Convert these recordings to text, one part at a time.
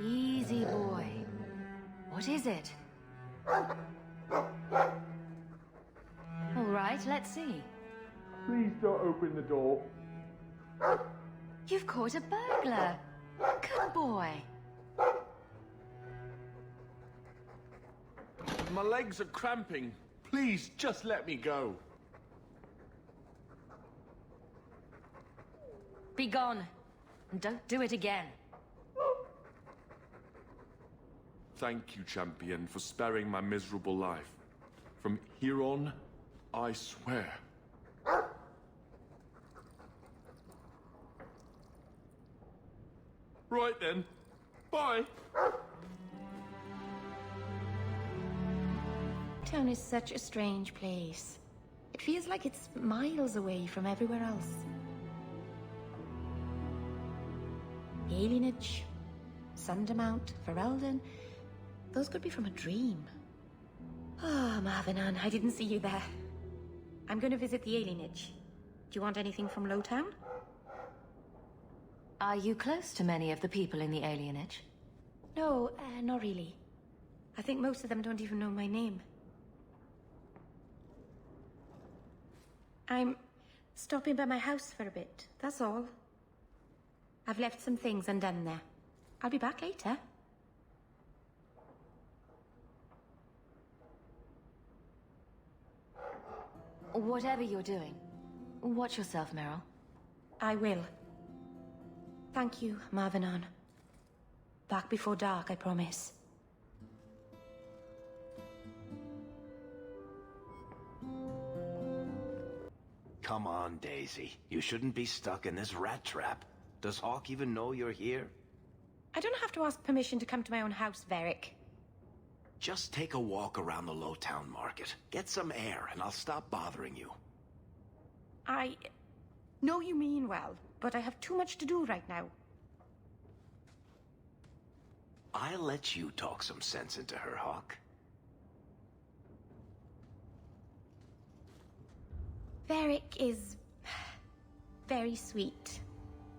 Easy, boy. What is it? All right, let's see. Please don't open the door. You've caught a burglar. Good boy. My legs are cramping. Please, just let me go. Be gone. And don't do it again. Thank you, champion, for sparing my miserable life. From here on, I swear. Right then. Bye. Town is such a strange place. It feels like it's miles away from everywhere else. The alienage, Sundermount, Ferelden, those could be from a dream. Ah, Marvinan, I didn't see you there. I'm going to visit the alienage. Do you want anything from Lowtown? Are you close to many of the people in the alienage? No, not really. I think most of them don't even know my name. I'm stopping by my house for a bit, that's all. I've left some things undone there. I'll be back later. Whatever you're doing, watch yourself, Meryl. I will. Thank you, Marvinan. Back before dark, I promise. Come on, Daisy. You shouldn't be stuck in this rat trap. Does Hawk even know you're here? I don't have to ask permission to come to my own house, Varric. Just take a walk around the Lowtown Market. Get some air, and I'll stop bothering you. I know you mean well, but I have too much to do right now. I'll let you talk some sense into her, Hawk. Varric is very sweet.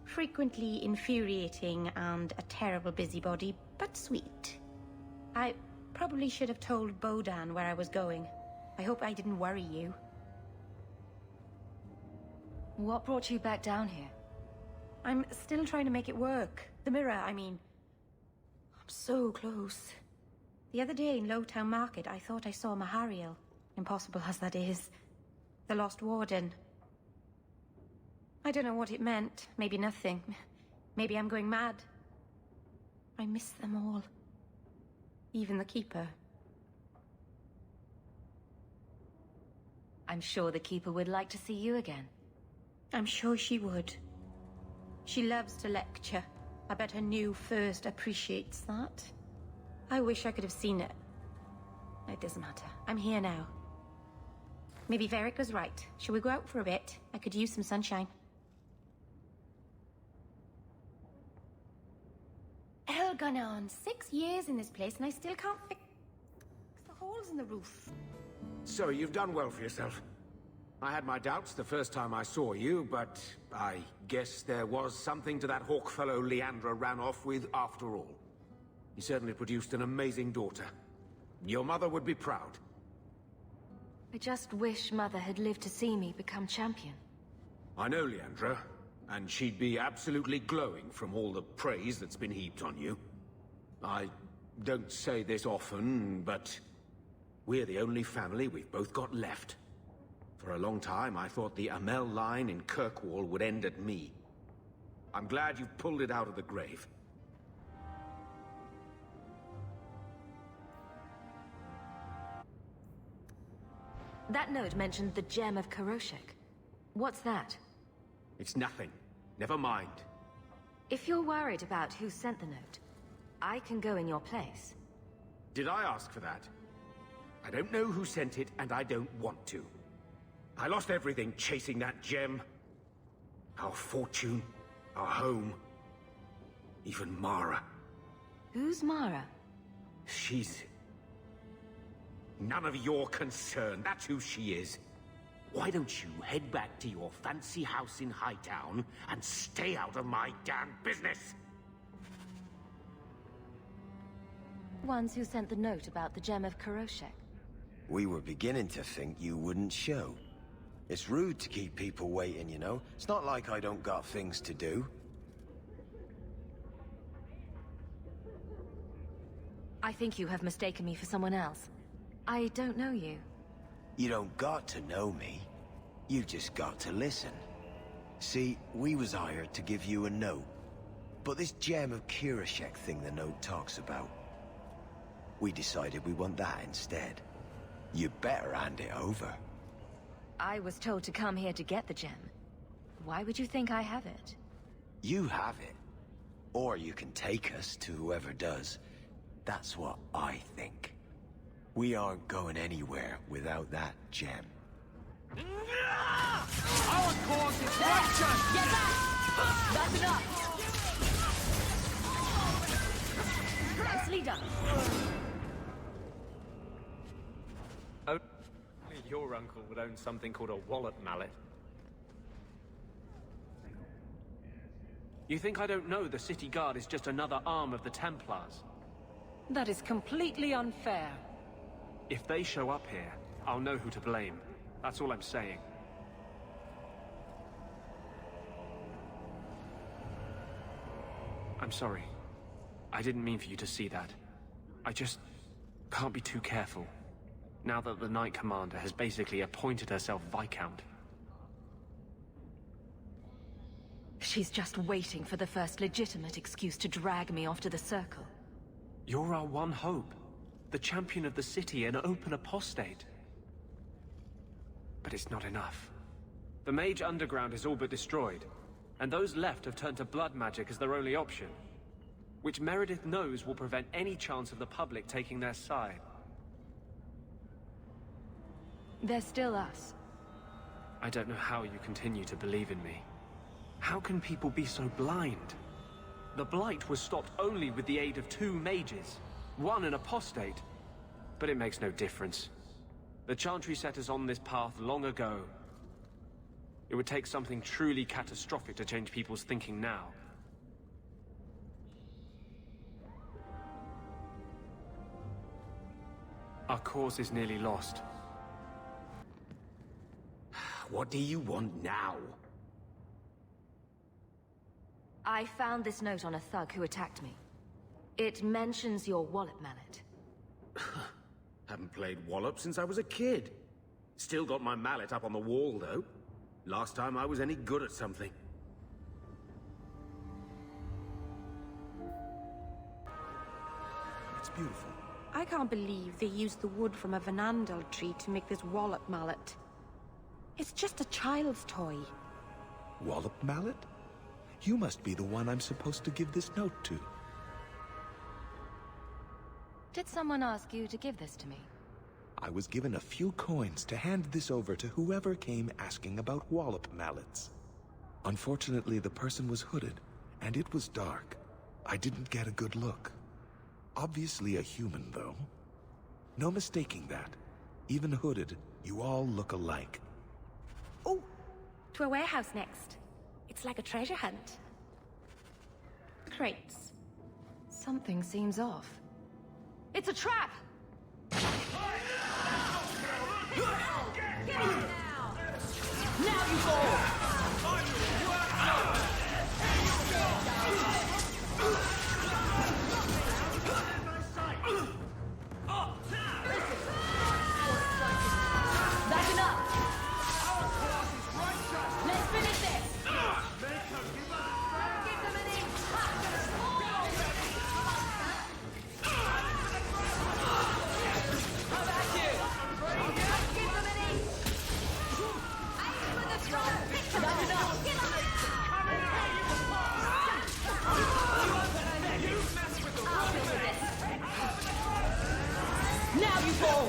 Frequently infuriating and a terrible busybody, but sweet. I probably should have told Bodan where I was going. I hope I didn't worry you. What brought you back down here? I'm still trying to make it work. The mirror, I mean. I'm so close. The other day in Lowtown Market, I thought I saw Mahariel. Impossible as that is. The Lost Warden. I don't know what it meant. Maybe nothing. Maybe I'm going mad. I miss them all. Even the Keeper. I'm sure the Keeper would like to see you again. I'm sure she would. She loves to lecture. I bet her new first appreciates that. I wish I could have seen it. It doesn't matter. I'm here now. Maybe Varric was right. Shall we go out for a bit? I could use some sunshine. Hell gone on. 6 years in this place and I still can't fix the holes in the roof. So you've done well for yourself. I had my doubts the first time I saw you, but I guess there was something to that hawk fellow Leandra ran off with after all. He certainly produced an amazing daughter. Your mother would be proud. I just wish Mother had lived to see me become champion. I know Leandra, and she'd be absolutely glowing from all the praise that's been heaped on you. I don't say this often, but we're the only family we've both got left. For a long time, I thought the Amel line in Kirkwall would end at me. I'm glad you've pulled it out of the grave. That note mentioned the Gem of Karoshek. What's that? It's nothing. Never mind. If you're worried about who sent the note, I can go in your place. Did I ask for that? I don't know who sent it, and I don't want to. I lost everything chasing that gem. Our fortune, our home, even Mara. Who's Mara? She's none of your concern. That's who she is. Why don't you head back to your fancy house in Hightown and stay out of my damn business? Ones who sent the note about the gem of Kuroshek. We were beginning to think you wouldn't show. It's rude to keep people waiting, you know? It's not like I don't got things to do. I think you have mistaken me for someone else. I don't know you. You don't got to know me. You just got to listen. See, we was hired to give you a note. But this gem of Kuroshek thing the note talks about, we decided we want that instead. You better hand it over. I was told to come here to get the gem. Why would you think I have it? You have it. Or you can take us to whoever does. That's what I think. We aren't going anywhere without that gem. Our cause is righteous! Get back! That's enough! Nicely done. Only your uncle would own something called a wallet mallet. You think I don't know the city guard is just another arm of the Templars? That is completely unfair. If they show up here, I'll know who to blame. That's all I'm saying. I'm sorry. I didn't mean for you to see that. I just can't be too careful. Now that the Knight Commander has basically appointed herself Viscount. She's just waiting for the first legitimate excuse to drag me off to the Circle. You're our one hope. The champion of the city, an open apostate. But it's not enough. The Mage Underground is all but destroyed, and those left have turned to blood magic as their only option, which Meredith knows will prevent any chance of the public taking their side. They're still us. I don't know how you continue to believe in me. How can people be so blind? The Blight was stopped only with the aid of 2 mages, one an apostate. But it makes no difference. The Chantry set us on this path long ago. It would take something truly catastrophic to change people's thinking now. Our cause is nearly lost. What do you want now? I found this note on a thug who attacked me. It mentions your wallet mallet. Haven't played Wallop since I was a kid. Still got my mallet up on the wall, though. Last time I was any good at something. It's beautiful. I can't believe they used the wood from a Vanandel tree to make this wallet mallet. It's just a child's toy. Wallop mallet? You must be the one I'm supposed to give this note to. Did someone ask you to give this to me? I was given a few coins to hand this over to whoever came asking about wallop mallets. Unfortunately, the person was hooded, and it was dark. I didn't get a good look. Obviously a human, though. No mistaking that. Even hooded, you all look alike. Oh, to a warehouse next. It's like a treasure hunt. Crates. Something seems off. It's a trap! Get in now! Now you fall! That's enough! Let's finish this! Give them an inch! Come back here! Give them an inch! Aim for the front! That's enough! I'll deal with this! Now you fall!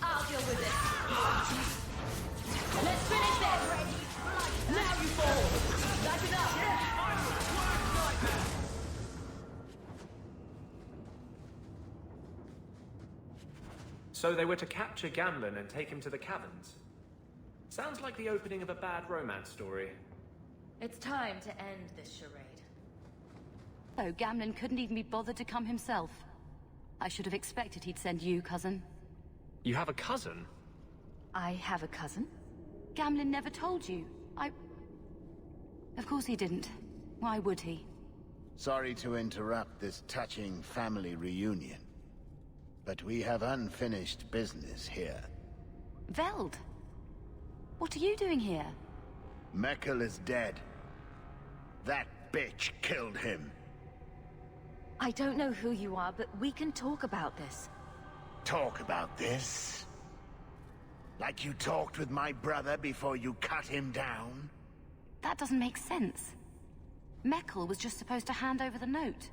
I'll deal with this! Let's finish this! Now you fall! That's enough! So they were to capture Gamlen and take him to the caverns. Sounds like the opening of a bad romance story. It's time to end this charade. So Gamlen couldn't even be bothered to come himself. I should have expected he'd send you, cousin. You have a cousin? I have a cousin? Gamlen never told you. Of course he didn't. Why would he? Sorry to interrupt this touching family reunion, but we have unfinished business here. Veld! What are you doing here? Meckel is dead. That bitch killed him. I don't know who you are, but we can talk about this. Talk about this? Like you talked with my brother before you cut him down? That doesn't make sense. Meckel was just supposed to hand over the note.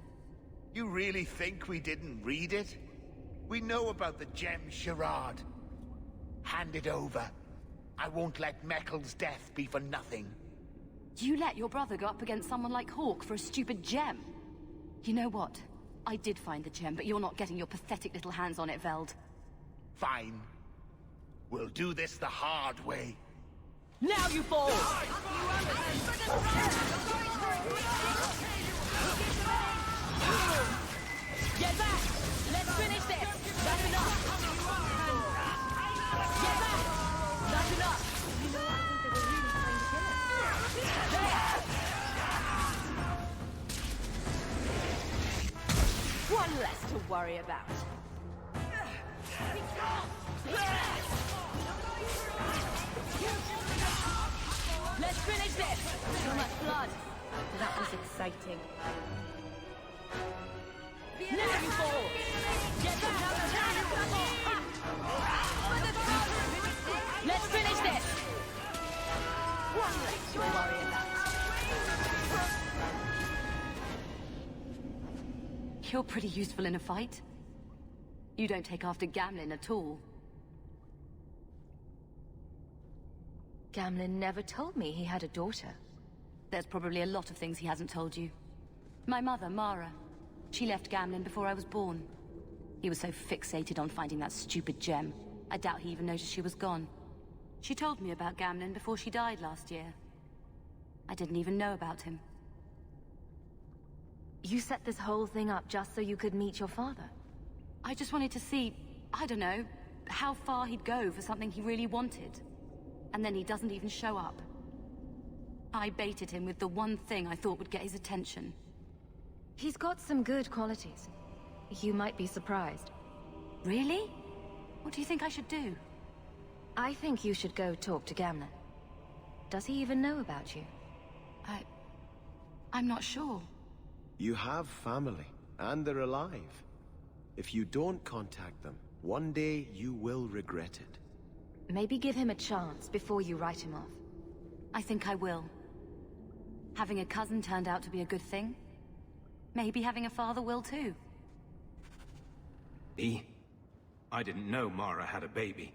You really think we didn't read it? We know about the gem charade. Hand it over. I won't let Meckel's death be for nothing. You let your brother go up against someone like Hawke for a stupid gem. You know what? I did find the gem, but you're not getting your pathetic little hands on it, Veld. Fine. We'll do this the hard way. Now you fall! Get back! Let's finish this! That's enough! Get back! That's enough! One less to worry about. Let's finish this! Too much blood. That was exciting. Now you fall! Get back! Let's finish this! One less to worry about. You're pretty useful in a fight. You don't take after Gamlen at all. Gamlen never told me he had a daughter. There's probably a lot of things he hasn't told you. My mother, Mara. She left Gamlen before I was born. He was so fixated on finding that stupid gem, I doubt he even noticed she was gone. She told me about Gamlen before she died last year. I didn't even know about him. You set this whole thing up just so you could meet your father? I just wanted to see, I don't know, how far he'd go for something he really wanted. And then he doesn't even show up. I baited him with the one thing I thought would get his attention. He's got some good qualities. You might be surprised. Really? What do you think I should do? I think you should go talk to Gamlen. Does he even know about you? I'm not sure. You have family, and they're alive. If you don't contact them, one day you will regret it. Maybe give him a chance before you write him off. I think I will. Having a cousin turned out to be a good thing. Maybe having a father will too. Me? I didn't know Mara had a baby.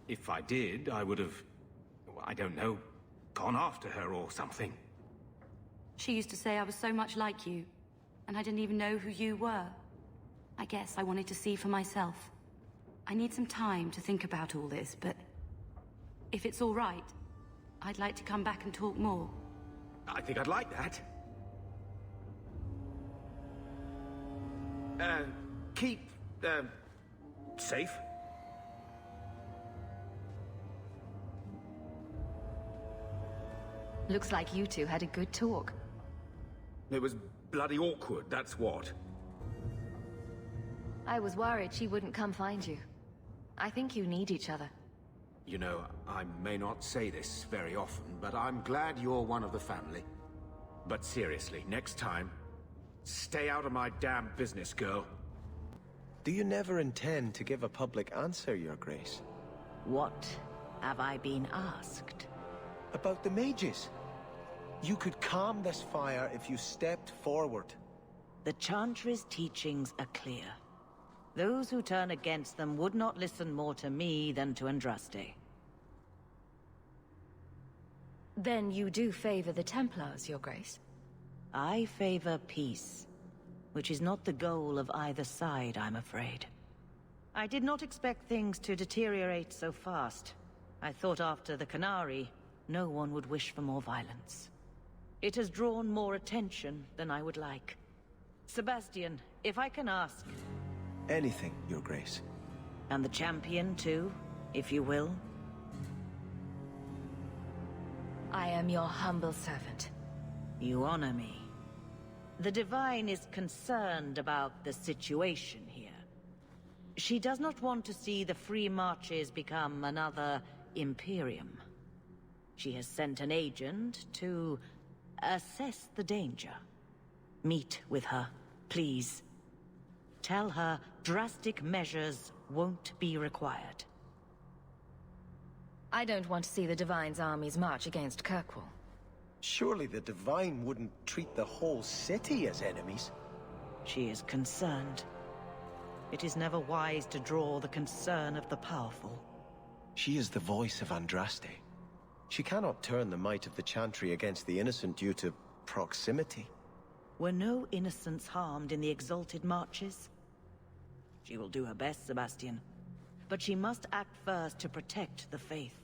If I did, I would have, I don't know, gone after her or something. She used to say I was so much like you, and I didn't even know who you were. I guess I wanted to see for myself. I need some time to think about all this, but if it's all right, I'd like to come back and talk more. I think I'd like that. Keep, safe. Looks like you two had a good talk. It was bloody awkward, that's what. I was worried she wouldn't come find you. I think you need each other. You know, I may not say this very often, but I'm glad you're one of the family. But seriously, next time, stay out of my damn business, girl. Do you never intend to give a public answer, Your Grace? What have I been asked? About the mages. You could calm this fire if you stepped forward. The Chantry's teachings are clear. Those who turn against them would not listen more to me than to Andraste. Then you do favor the Templars, Your Grace? I favor peace, which is not the goal of either side, I'm afraid. I did not expect things to deteriorate so fast. I thought after the Canary, no one would wish for more violence. It has drawn more attention than I would like. Sebastian, if I can ask. Anything, Your Grace. And the champion, too, if you will. I am your humble servant. You honor me. The Divine is concerned about the situation here. She does not want to see the Free Marches become another Imperium. She has sent an agent to assess the danger. Meet with her, please. Tell her drastic measures won't be required. I don't want to see the Divine's armies march against Kirkwall. Surely the Divine wouldn't treat the whole city as enemies. She is concerned. It is never wise to draw the concern of the powerful. She is the voice of Andraste. She cannot turn the might of the Chantry against the innocent due to proximity. Were no innocents harmed in the exalted marches? She will do her best, Sebastian. But she must act first to protect the faith.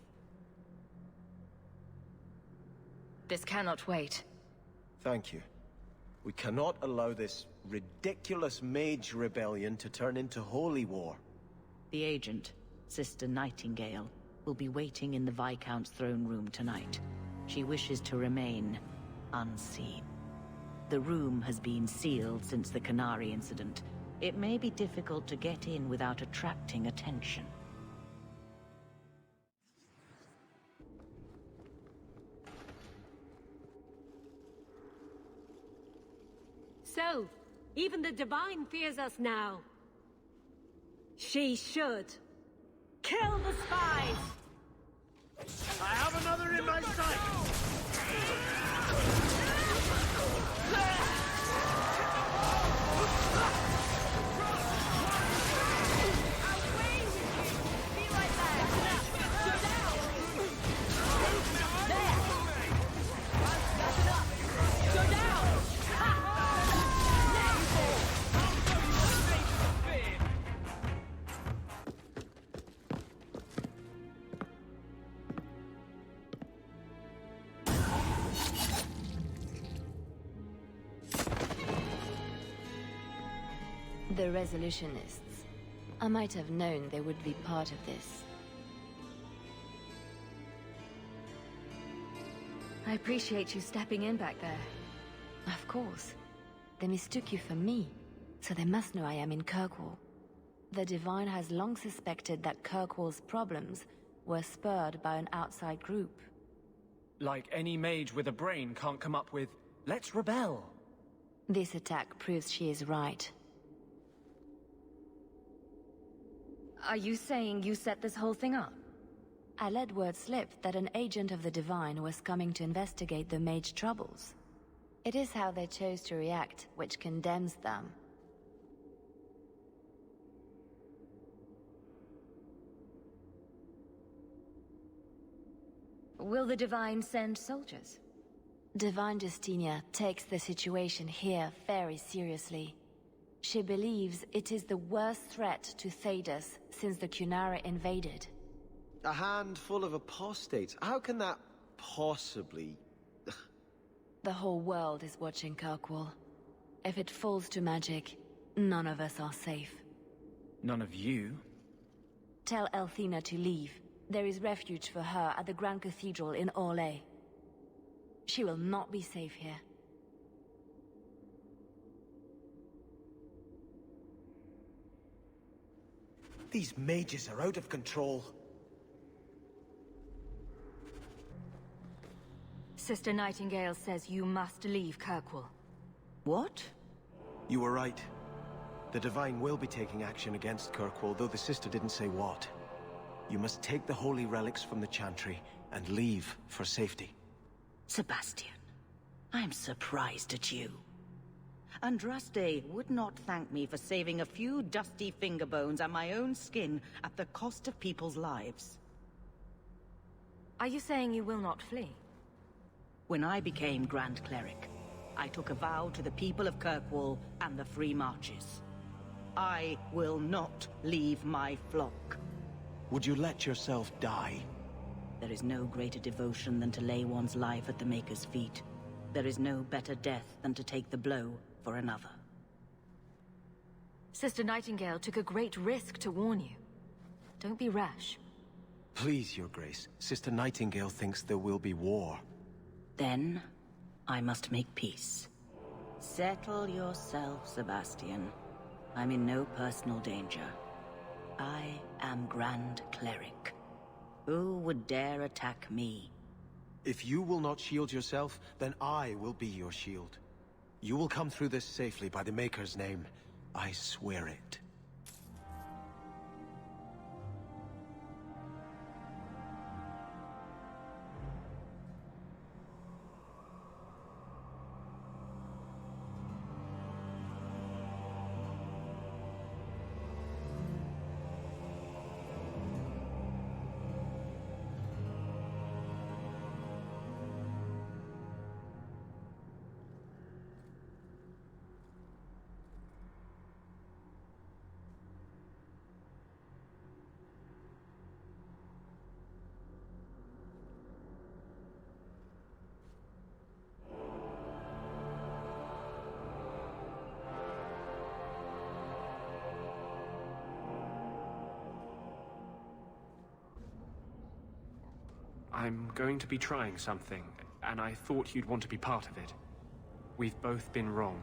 This cannot wait. Thank you. We cannot allow this ridiculous mage rebellion to turn into holy war. The agent, Sister Nightingale, will be waiting in the Viscount's throne room tonight. She wishes to remain unseen. The room has been sealed since the Canary incident. It may be difficult to get in without attracting attention. So, even the Divine fears us now. She should. Kill the spies! I have another in my sight! The Resolutionists. I might have known they would be part of this. I appreciate you stepping in back there. Of course. They mistook you for me, so they must know I am in Kirkwall. The Divine has long suspected that Kirkwall's problems were spurred by an outside group. Like any mage with a brain can't come up with, "Let's rebel." This attack proves she is right. Are you saying you set this whole thing up? I let word slip that an agent of the Divine was coming to investigate the mage troubles. It is how they chose to react which condemns them. Will the Divine send soldiers? Divine Justinia takes the situation here very seriously. She believes it is the worst threat to Thedas since the Cunara invaded. A handful of apostates. How can that possibly... The whole world is watching Kirkwall. If it falls to magic, none of us are safe. None of you? Tell Elthina to leave. There is refuge for her at the Grand Cathedral in Orlais. She will not be safe here. These mages are out of control. Sister Nightingale says you must leave Kirkwall. What? You were right. The Divine will be taking action against Kirkwall, though the sister didn't say what. You must take the holy relics from the Chantry and leave for safety. Sebastian, I'm surprised at you. Andraste would not thank me for saving a few dusty finger bones and my own skin at the cost of people's lives. Are you saying you will not flee? When I became Grand Cleric, I took a vow to the people of Kirkwall and the Free Marches. I will not leave my flock. Would you let yourself die? There is no greater devotion than to lay one's life at the Maker's feet. There is no better death than to take the blow for another. Sister Nightingale took a great risk to warn you. Don't be rash. Please, Your Grace. Sister Nightingale thinks there will be war. Then, I must make peace. Settle yourself, Sebastian. I'm in no personal danger. I am Grand Cleric. Who would dare attack me? If you will not shield yourself, then I will be your shield. You will come through this safely by the Maker's name. I swear it. I'm going to be trying something, and I thought you'd want to be part of it. We've both been wrong.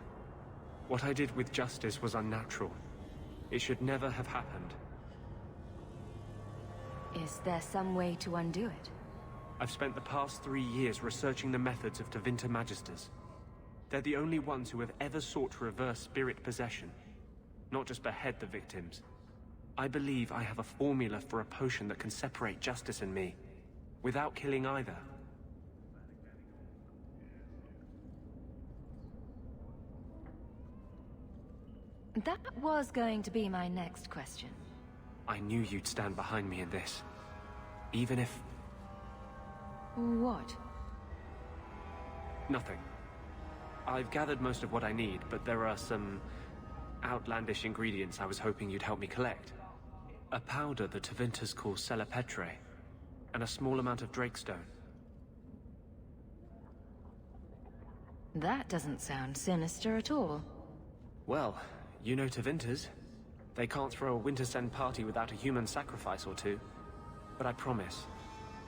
What I did with Justice was unnatural. It should never have happened. Is there some way to undo it? I've spent the past 3 years researching the methods of Tevinter Magisters. They're the only ones who have ever sought to reverse spirit possession, not just behead the victims. I believe I have a formula for a potion that can separate Justice and me, without killing either. That was going to be my next question. I knew you'd stand behind me in this. Even if... What? Nothing. I've gathered most of what I need, but there are some outlandish ingredients I was hoping you'd help me collect. A powder the Tevinters call Celepetre, and a small amount of Drakestone. That doesn't sound sinister at all. Well, you know Tevinters. They can't throw a Wintersend party without a human sacrifice or two. But I promise,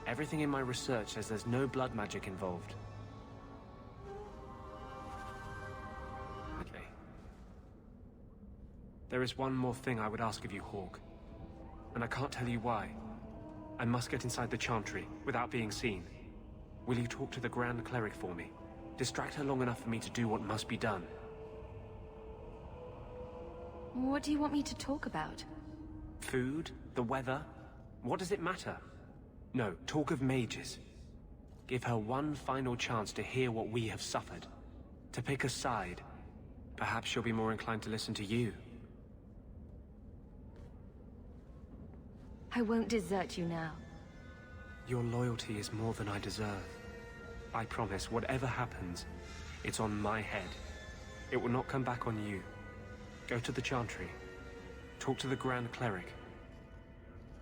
everything in my research says there's no blood magic involved. There is one more thing I would ask of you, Hawk. And I can't tell you why. I must get inside the Chantry, without being seen. Will you talk to the Grand Cleric for me? Distract her long enough for me to do what must be done. What do you want me to talk about? Food? The weather? What does it matter? No, talk of mages. Give her one final chance to hear what we have suffered. To pick a side. Perhaps she'll be more inclined to listen to you. I won't desert you now. Your loyalty is more than I deserve. I promise, whatever happens, it's on my head. It will not come back on you. Go to the Chantry. Talk to the Grand Cleric.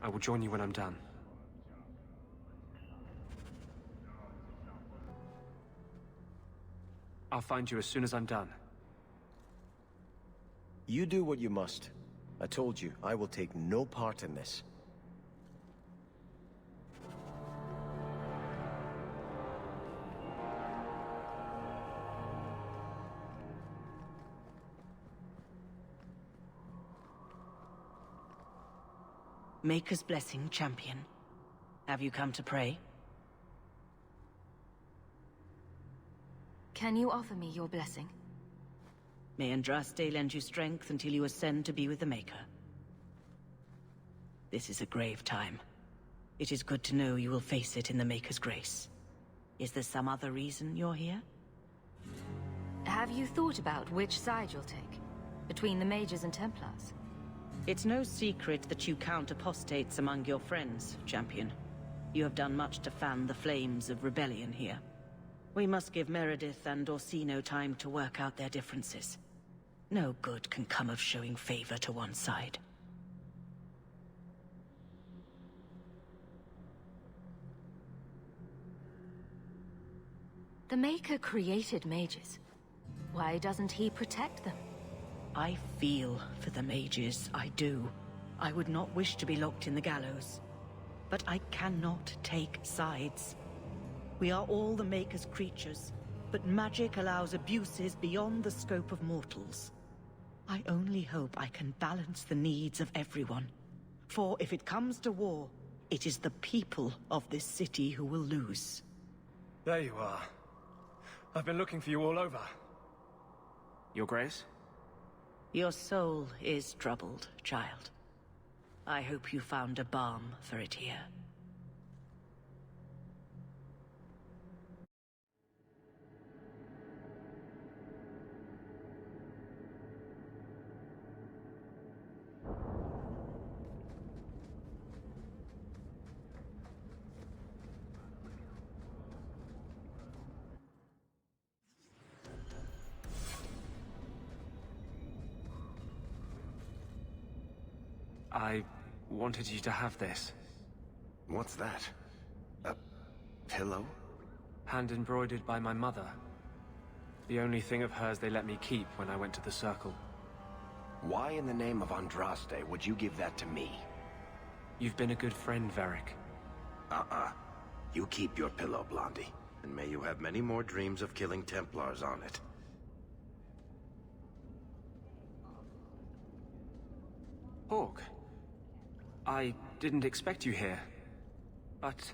I will join you when I'm done. I'll find you as soon as I'm done. You do what you must. I told you, I will take no part in this. Maker's blessing, champion. Have you come to pray? Can you offer me your blessing? May Andraste lend you strength until you ascend to be with the Maker. This is a grave time. It is good to know you will face it in the Maker's grace. Is there some other reason you're here? Have you thought about which side you'll take? Between the Mages and Templars? It's no secret that you count apostates among your friends, champion. You have done much to fan the flames of rebellion here. We must give Meredith and Orsino time to work out their differences. No good can come of showing favor to one side. The Maker created mages. Why doesn't he protect them? I feel for the mages, I do. I would not wish to be locked in the gallows. But I cannot take sides. We are all the Maker's creatures, but magic allows abuses beyond the scope of mortals. I only hope I can balance the needs of everyone. For if it comes to war, it is the people of this city who will lose. There you are. I've been looking for you all over. Your Grace? Your soul is troubled, child. I hope you found a balm for it here. I wanted you to have this. What's that? A pillow? Hand embroidered by my mother. The only thing of hers they let me keep when I went to the Circle. Why in the name of Andraste would you give that to me? You've been a good friend, Varric. You keep your pillow, Blondie. And may you have many more dreams of killing Templars on it. Hawk. I didn't expect you here. But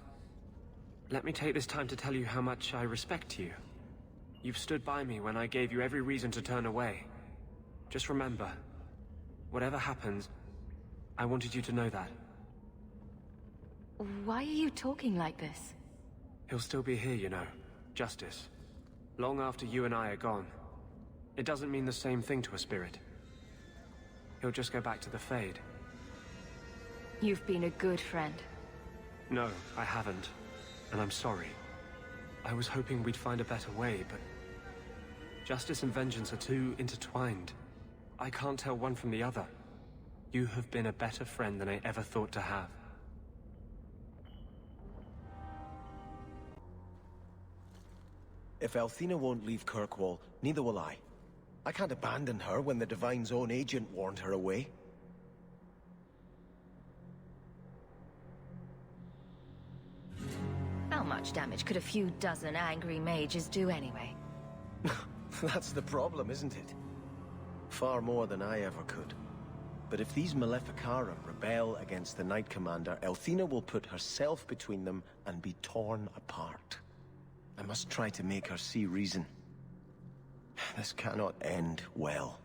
let me take this time to tell you how much I respect you. You've stood by me when I gave you every reason to turn away. Just remember, whatever happens, I wanted you to know that. Why are you talking like this? He'll still be here, you know. Justice. Long after you and I are gone. It doesn't mean the same thing to a spirit. He'll just go back to the Fade. You've been a good friend. No, I haven't. And I'm sorry. I was hoping we'd find a better way, but... Justice and vengeance are too intertwined. I can't tell one from the other. You have been a better friend than I ever thought to have. If Althena won't leave Kirkwall, neither will I. I can't abandon her when the Divine's own agent warned her away. How much damage could a few dozen angry mages do anyway? That's the problem, isn't it? Far more than I ever could. But if these Maleficarum rebel against the Knight Commander, Althena will put herself between them and be torn apart. I must try to make her see reason. This cannot end well.